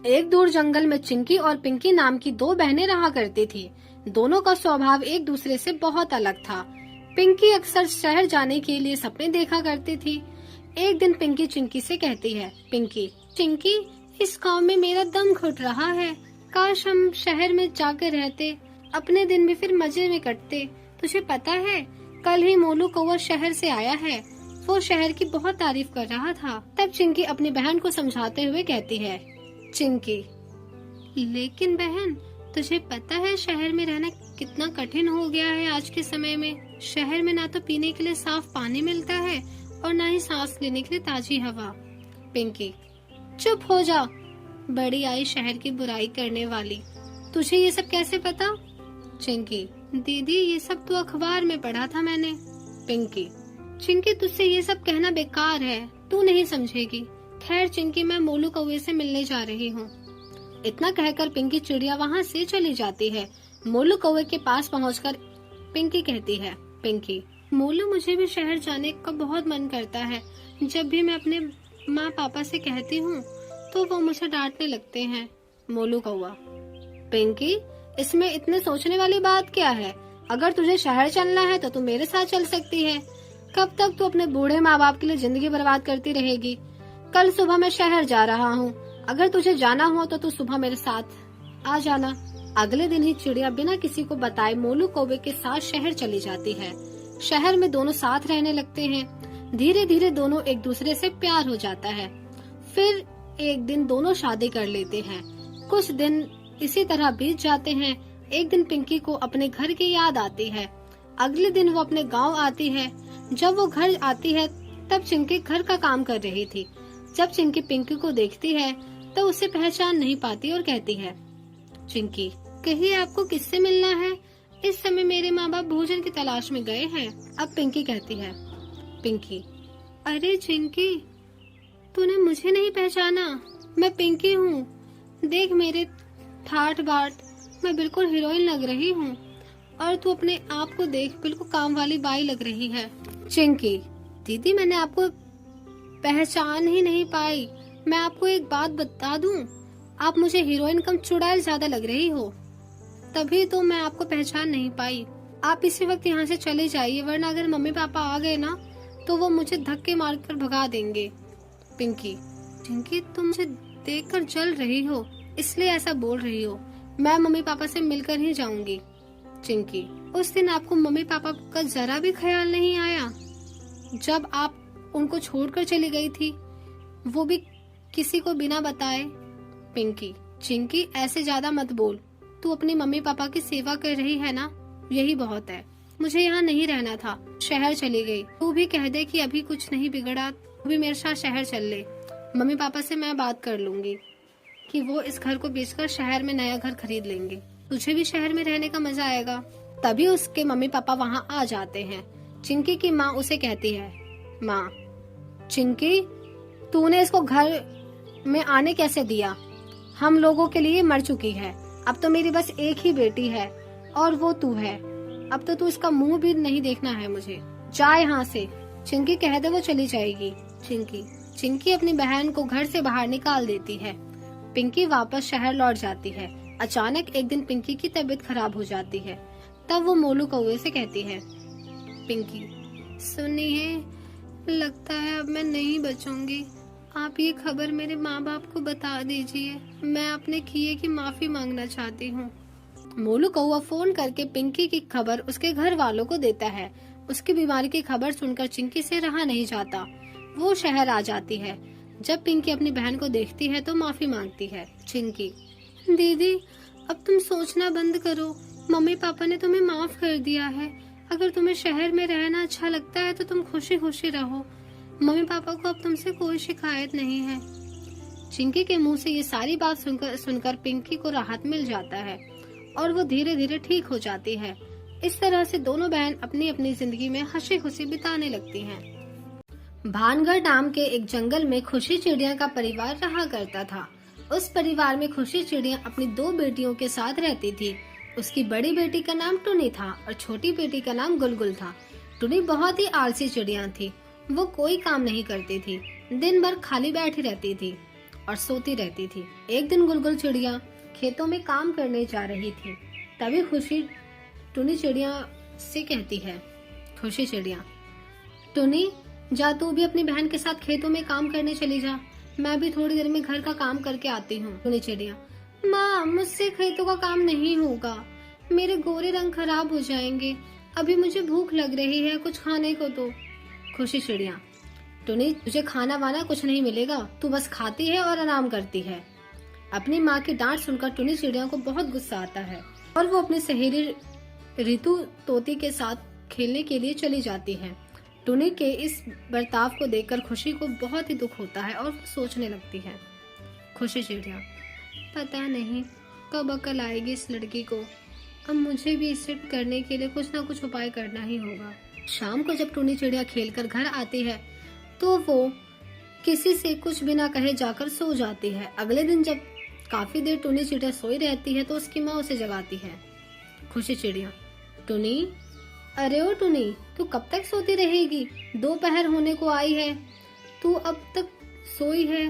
एक दूर जंगल में चिंकी और पिंकी नाम की दो बहनें रहा करती थी। दोनों का स्वभाव एक दूसरे से बहुत अलग था। पिंकी अक्सर शहर जाने के लिए सपने देखा करती थी। एक दिन पिंकी चिंकी से कहती है, पिंकी, चिंकी, इस गांव में मेरा दम घुट रहा है। काश हम शहर में जाकर रहते, अपने दिन भी फिर मजे में कटते। तुझे पता है, कल ही मोलू कौवा शहर से आया है। वो शहर की बहुत तारीफ कर रहा था। तब चिंकी अपनी बहन को समझाते हुए कहती है, चिंकी, लेकिन बहन, तुझे पता है शहर में रहना कितना कठिन हो गया है आज के समय में। शहर में ना तो पीने के लिए साफ पानी मिलता है और ना ही सांस लेने के लिए ताजी हवा। पिंकी, चुप हो जा, बड़ी आई शहर की बुराई करने वाली। तुझे ये सब कैसे पता? चिंकी, दीदी, ये सब तो अखबार में पढ़ा था मैंने। पिंकी, चिंकी, तुझसे ये सब कहना बेकार है, तू नहीं समझेगी। खैर चिंकी, मैं मोलू कौवे से मिलने जा रही हूँ। इतना कहकर पिंकी चिड़िया वहाँ से चली जाती है। मोलू कौवे के पास पहुँचकर पिंकी कहती है, पिंकी, मोलू, मुझे भी शहर जाने का बहुत मन करता है। जब भी मैं अपने माँ पापा से कहती हूँ तो वो मुझे डांटने लगते हैं। मोलू कौवा, पिंकी, इसमें इतने सोचने वाली बात क्या है? अगर तुझे शहर चलना है तो तू मेरे साथ चल सकती है। कब तक तू अपने बूढ़े माँ बाप के लिए जिंदगी बर्बाद करती रहेगी? कल सुबह मैं शहर जा रहा हूँ, अगर तुझे जाना हो तो तू सुबह मेरे साथ आ जाना। अगले दिन ही चिड़िया बिना किसी को बताए मोलू कौवे के साथ शहर चली जाती है। शहर में दोनों साथ रहने लगते हैं। धीरे धीरे दोनों एक दूसरे से प्यार हो जाता है। फिर एक दिन दोनों शादी कर लेते हैं। कुछ दिन इसी तरह बीत जाते हैं। एक दिन पिंकी को अपने घर की याद आती है। अगले दिन वो अपने गांव आती है। जब वो घर आती है तब चिंकी घर का काम कर रही थी। जब चिंकी पिंकी को देखती है तो उसे पहचान नहीं पाती और कहती है, चिंकी, कहिए आपको किससे मिलना है? इस समय मेरे माँ बाप भोजन की तलाश में गए हैं। अब पिंकी कहती है, पिंकी, अरे चिंकी, तूने मुझे नहीं पहचाना? मैं पिंकी हूँ। देख मेरे ठाठ बाट, मैं बिल्कुल हीरोइन लग रही हूँ और तू अपने आप को देख, बिल्कुल काम वाली बाई लग रही है। चिंकी, दीदी, मैंने आपको पहचान ही नहीं पाई। मैं आपको एक बात बता दूं, आप मुझे हीरोइन कम चुड़ैल ज्यादा लग रही हो, तभी तो मैं आपको पहचान नहीं पाई। आप इसी वक्त यहाँ से चले जाइए, वरना अगर मम्मी पापा आ गए ना तो वो मुझे धक्के मारकर भगा देंगे। पिंकी, चिंकी, तुम मुझे देखकर जल रही हो, इसलिए ऐसा बोल रही हो। मैं मम्मी पापा से मिलकर ही जाऊंगी। चिंकी, उस दिन आपको मम्मी पापा का जरा भी ख्याल नहीं आया जब आप उनको छोड़कर चली गई थी, वो भी किसी को बिना बताए? पिंकी, चिंकी, ऐसे ज्यादा मत बोल। तू अपनी मम्मी पापा की सेवा कर रही है ना, यही बहुत है। मुझे यहाँ नहीं रहना था, शहर चली गई। तू भी कह दे कि अभी कुछ नहीं बिगड़ा, तू भी मेरे साथ शहर चल ले। मम्मी पापा से मैं बात कर लूंगी कि वो इस घर को बेचकर शहर में नया घर खरीद लेंगे। तुझे भी शहर में रहने का मजा आएगा। तभी उसके मम्मी पापा वहाँ आ जाते हैं। चिंकी की माँ उसे कहती है, माँ, चिंकी, तूने इसको घर में आने कैसे दिया? हम लोगों के लिए मर चुकी है। अब तो मेरी बस एक ही बेटी है और वो तू है। अब तो तू इसका मुंह भी नहीं देखना है मुझे। जा यहाँ से। चिंकी कह दे वो चली जाएगी। चिंकी अपनी बहन को घर से बाहर निकाल देती है। पिंकी वापस शहर लौट जाती है। अचानक एक दिन पिंकी की तबीयत खराब हो जाती है। तब वो मोलू कौवे से कहती है, पिंकी, सुनिए, लगता है अब मैं नहीं बचूंगी। आप ये खबर मेरे माँ बाप को बता दीजिए। मैं अपने किए की माफी मांगना चाहती हूँ। मोलू कौवा फोन करके पिंकी की खबर उसके घर वालों को देता है। उसकी बीमारी की खबर सुनकर चिंकी से रहा नहीं जाता। वो शहर आ जाती है। जब पिंकी अपनी बहन को देखती है तो माफी मांगती है। चिंकी, दीदी, अब तुम सोचना बंद करो। मम्मी पापा ने तुम्हें माफ कर दिया है। अगर तुम्हें शहर में रहना अच्छा लगता है तो तुम खुशी खुशी रहो। मम्मी पापा को अब तुमसे कोई शिकायत नहीं है। चिंकी के मुंह से ये सारी बात सुनकर पिंकी को राहत मिल जाता है और वो धीरे धीरे ठीक हो जाती है। इस तरह से दोनों बहन अपनी अपनी जिंदगी में हंसी खुशी बिताने लगती हैं। भानगढ़ नाम के एक जंगल में खुशी चिड़िया का परिवार रहा करता था। उस परिवार में खुशी चिड़िया अपनी दो बेटियों के साथ रहती थी। उसकी बड़ी बेटी का नाम टुनी था और छोटी बेटी का नाम गुलगुल था। टुनी बहुत ही आलसी चिड़िया थी। वो कोई काम नहीं करती थी, दिन भर खाली बैठी रहती थी। और सोती रहती थी। एक दिन गुलगुल चिड़िया खेतों में काम करने जा रही थी। तभी खुशी टुनी चिड़िया से कहती है, खुशी चिड़िया, टुनी जा तू भी अपनी बहन के साथ खेतों में काम करने चली जा, मैं भी थोड़ी देर में घर का काम करके आती हूँ। टुनी चिड़िया, माँ मुझसे खेतों का काम नहीं होगा, मेरे गोरे रंग खराब हो जाएंगे, अभी मुझे भूख लग रही है, कुछ खाने को दो। खुशी चिड़िया, टुनी तुझे खाना वाना कुछ नहीं मिलेगा, तू बस खाती है और आराम करती है। अपनी माँ की डांट सुनकर टुनी चिड़िया को बहुत गुस्सा आता है और वो अपनी सहेली रितु तोती के साथ खेलने के लिए चली जाती है। टुनी के इस बर्ताव को देखकर खुशी को बहुत ही दुख होता है और वो सोचने लगती है, खुशी चिड़िया, पता नहीं कब अकल आएगी इस लड़की को, अब मुझे भी इसे करने के लिए कुछ ना कुछ उपाय करना ही होगा। शाम को जब टुनी चिड़िया खेलकर घर आती है तो वो किसी से कुछ बिना कहे जाकर सो जाती है। अगले दिन जब काफी देर टुनी चिड़िया सोई रहती है तो उसकी माँ उसे जगाती है। खुशी चिड़िया, टुनी, अरे ओ टुनी, तू कब तक सोती रहेगी, दोपहर होने को आई है, तू अब तक सोई है।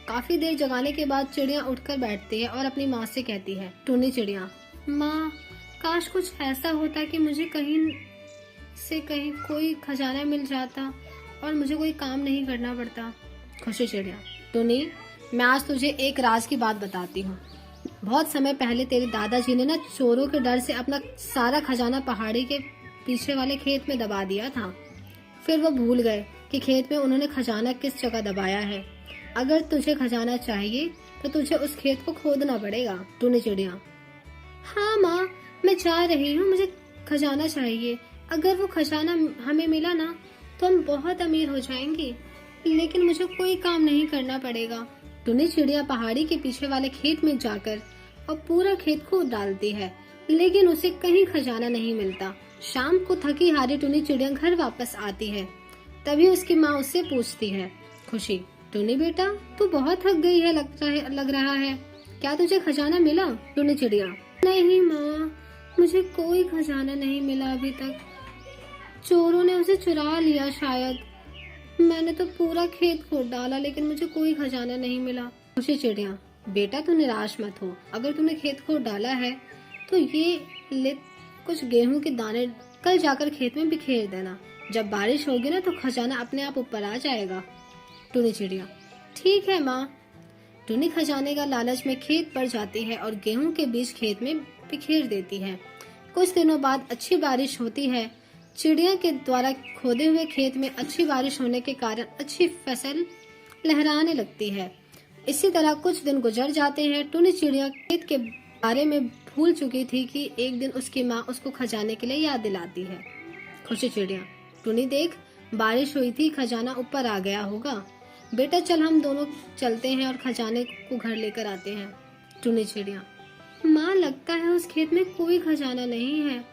काफी देर जगाने के बाद चिड़िया उठकर बैठती है और अपनी माँ से कहती है, टुनी चिड़िया, माँ काश कुछ ऐसा होता कि मुझे कहीं से कहीं कोई खजाना मिल जाता और मुझे कोई काम नहीं करना पड़ता। खुशी चिड़िया, टुनी, मैं आज तुझे एक राज की बात बताती हूँ। बहुत समय पहले तेरे दादाजी ने ना चोरों के डर से अपना सारा खजाना पहाड़ी के पीछे वाले खेत में दबा दिया था। फिर वो भूल गए कि खेत में उन्होंने खजाना किस जगह दबाया है। अगर तुझे खजाना चाहिए तो तुझे उस खेत को खोदना पड़ेगा। टुनी चिड़िया, हाँ माँ, मैं जा रही हूँ, मुझे खजाना चाहिए। अगर वो खजाना हमें मिला ना तो हम बहुत अमीर हो जाएंगे, लेकिन मुझे कोई काम नहीं करना पड़ेगा। टुनी चिड़िया पहाड़ी के पीछे वाले खेत में जाकर और पूरा खेत खोद डालती है, लेकिन उसे कहीं खजाना नहीं मिलता। शाम को थकी हारी टुनी चिड़िया घर वापस आती है। तभी उसकी माँ उससे पूछती है, खुशी, टुनी बेटा, तू बहुत थक गई है लग रहा है, क्या तुझे खजाना मिला? टुनी चिड़िया, नहीं माँ, मुझे कोई खजाना नहीं मिला अभी तक, चोरों ने उसे चुरा लिया शायद। मैंने तो पूरा खेत खोद डाला लेकिन मुझे कोई खजाना नहीं मिला। खुशी चिड़िया, बेटा तू निराश मत हो, अगर तूने खेत खोद डाला है तो ये ले कुछ गेहूं के दाने, कल जाकर खेत में बिखेर देना, जब बारिश होगी ना तो खजाना अपने आप ऊपर आ जाएगा। टुनी चिड़िया, ठीक है माँ। टुनी खजाने का लालच में खेत पर जाती है और गेहूं के बीज खेत में बिखेर देती है। कुछ दिनों बाद अच्छी बारिश होती है। चिड़िया के द्वारा खोदे हुए खेत में अच्छी बारिश होने के कारण अच्छी फसल लहराने लगती है। इसी तरह कुछ दिन गुजर जाते हैं। टुनी चिड़िया खेत के बारे में भूल चुकी थी कि एक दिन उसकी माँ उसको खजाने के लिए याद दिलाती है। खुशी चिड़िया, टुनी देख, बारिश हुई थी, खजाना ऊपर आ गया होगा, बेटा चल हम दोनों चलते हैं और खजाने को घर लेकर आते हैं। टुनी चिड़िया, माँ लगता है उस खेत में कोई खजाना नहीं है,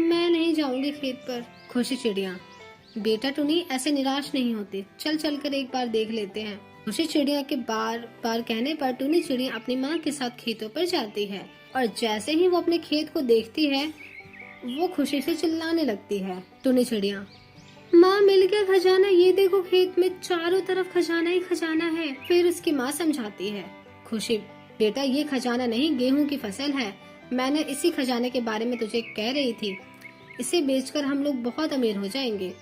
मैं नहीं जाऊंगी खेत पर। खुशी चिड़िया, बेटा टुनी ऐसे निराश नहीं होते, चल चल कर एक बार देख लेते हैं। खुशी चिड़िया के बार बार कहने पर टुनी चिड़िया अपनी माँ के साथ खेतों पर जाती है और जैसे ही वो अपने खेत को देखती है वो खुशी से चिल्लाने लगती है। टुनी चिड़िया, माँ मिल गया खजाना, ये देखो खेत में चारों तरफ खजाना ही खजाना है। फिर उसकी माँ समझाती है, खुशी बेटा ये खजाना नहीं, गेहूं की फसल है, मैंने इसी खजाने के बारे में तुझे कह रही थी, इसे बेचकर हम लोग बहुत अमीर हो जाएंगे।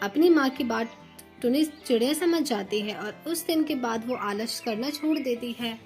अपनी माँ की बात टुनी चिड़िया समझ जाती है और उस दिन के बाद वो आलस करना छोड़ देती है।